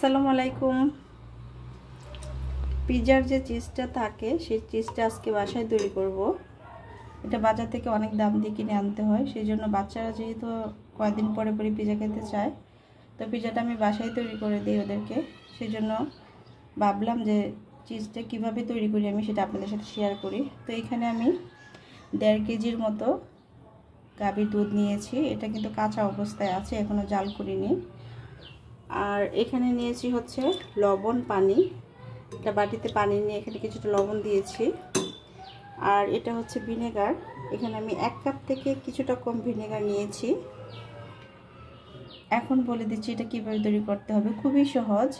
আসসালামু আলাইকুম। পিজার যে চিজটা থাকে সেই চিজটা আজকে বাসায় তৈরি করব। এটা বাজার থেকে অনেক দাম দিয়ে কিনে আনতে হয়, সেই জন্য বাচ্চারা যেহেতু কয়েকদিন পরে পরে পিজা খেতে চায়, তো পিজাটা আমি বাসায় তৈরি করে দিই ওদেরকে। সেই জন্য ভাবলাম যে চিজটা কিভাবে তৈরি করি আমি সেটা আপনাদের সাথে শেয়ার করি। তো এখানে আমি 1.5 কেজির মতো গাভীর দুধ নিয়েছি। এটা কিন্তু কাঁচা অবস্থায় আছে, এখনও জাল করিনি। আর এখানে নিয়েছি হচ্ছে লবণ, পানি। একটা বাটিতে পানি নিয়ে এখানে কিছুটা লবণ দিয়েছি। আর এটা হচ্ছে ভিনেগার। এখানে আমি 1 কাপ থেকে কিছুটা কম ভিনেগার নিয়েছি। এখন বলে দিচ্ছি এটা কীভাবে তৈরি করতে হবে, খুবই সহজ।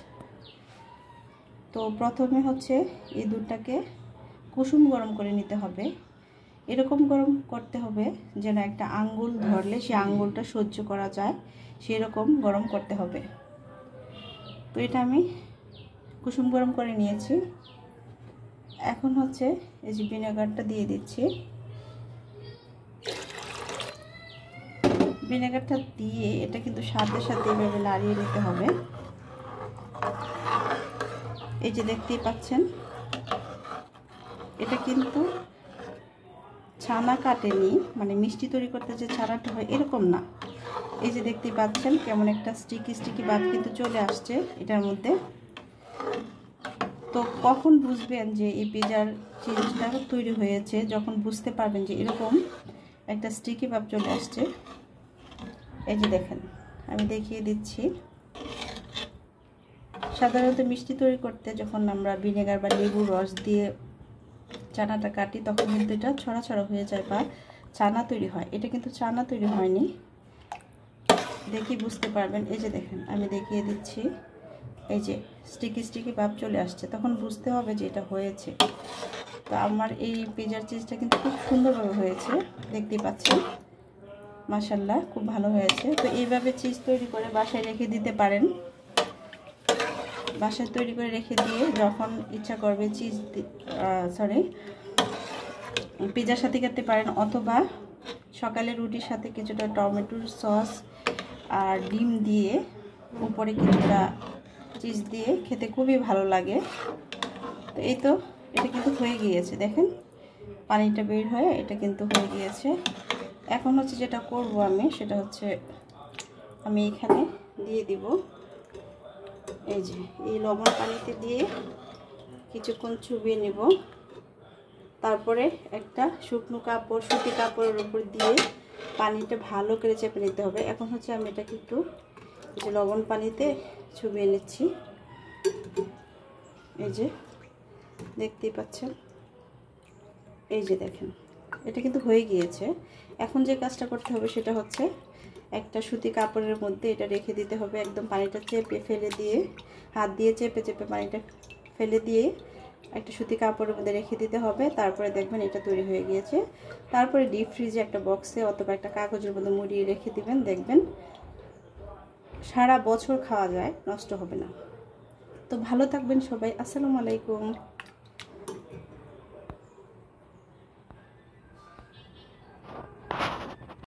তো প্রথমে হচ্ছে এই দুধটাকে কুসুম গরম করে নিতে হবে। এরকম গরম করতে হবে যেন একটা আঙ্গুল ধরলে সেই আঙ্গুলটা সহ্য করা যায়, সেরকম গরম করতে হবে। তো এটা আমি কুসুম গরম করে নিয়েছি। এখন হচ্ছে এই যে ভিনেগারটা দিয়ে দিচ্ছি। ভিনেগারটা দিয়ে এটা কিন্তু সাথে সাথে এভাবে নাড়িয়ে নিতে হবে। এই যে দেখতেই পাচ্ছেন, এটা কিন্তু ছানা কাটেনি, মানে মিষ্টি তৈরি করতে যে ছানাটা হয় এরকম না। এই যে দেখতেই পাচ্ছেন কেমন একটা স্টিকি স্টিকি ভাব কিন্তু চলে আসছে এটার মধ্যে। তো কখন বুঝবেন যে এই পিজার চিজটা তৈরি হয়েছে, যখন বুঝতে পারবেন যে এরকম একটা স্টিকি ভাব চলে আসছে। এই যে দেখেন, আমি দেখিয়ে দিচ্ছি। সাধারণত মিষ্টি তৈরি করতে যখন আমরা ভিনেগার বা লেবুর রস দিয়ে চানাটা কাটি তখন কিন্তু এটা ছড়া ছড়া হয়ে যায় বা চানা তৈরি হয়। এটা কিন্তু চানা তৈরি হয়নি, দেখি বুঝতে পারবেন। এই যে দেখেন, আমি দেখিয়ে দিচ্ছি। এই যে স্টিকি স্টিকি ভাব চলে আসছে, তখন বুঝতে হবে যে এটা হয়েছে। তো আমার এই পিজার চিজটা কিন্তু খুব সুন্দরভাবে হয়েছে, দেখতেই পাচ্ছেন। মাশাআল্লাহ, খুব ভালো হয়েছে। তো এইভাবে চিজ তৈরি করে বাসায় রেখে দিতে পারেন। বাসায় তৈরি করে রেখে দিয়ে যখন ইচ্ছা করবে পিজার সাথে খেতে পারেন, অথবা সকালে রুটির সাথে কিছুটা টমেটোর সস আর ডিম দিয়ে উপরে কিছুটা চিজ দিয়ে খেতে খুবই ভালো লাগে। তো এই তো এটা কিন্তু হয়ে গিয়েছে, দেখেন পানিটা বের হয়ে এটা কিন্তু হয়ে গিয়েছে। এখন হচ্ছে যেটা করব আমি সেটা হচ্ছে আমি এখানে দিয়ে দিব, এই যে এই লবণ পানিতে দিয়ে কিছুক্ষণ চুবিয়ে নেব। তারপরে একটা শুকনো কাপড়, সুতি কাপড়ের উপর দিয়ে পানিটা ভালো করে চেপে নিতে হবে। এখন হচ্ছে আমি এটাকে একটু যে লবণ পানিতে চুবিয়ে নিচ্ছি। এই যে দেখতেই পাচ্ছেন, এই যে দেখেন এটা কিন্তু হয়ে গিয়েছে। এখন যে কাজটা করতে হবে সেটা হচ্ছে একটা সুতি কাপড়ের মধ্যে এটা রেখে দিতে হবে। একদম পানিটা চেপে ফেলে দিয়ে, হাত দিয়ে চেপে চেপে পানিটা ফেলে দিয়ে একটা সুতি কাপড়ের মধ্যে রেখে দিতে হবে। তারপরে দেখবেন এটা তৈরি হয়ে গিয়েছে। তারপরে ডিপ ফ্রিজে একটা বক্সে অথবা একটা কাগজের মধ্যে মুড়িয়ে রেখে দিবেন, দেখবেন সারা বছর খাওয়া যায়, নষ্ট হবে না। তো ভালো থাকবেন সবাই। আসসালামু আলাইকুম।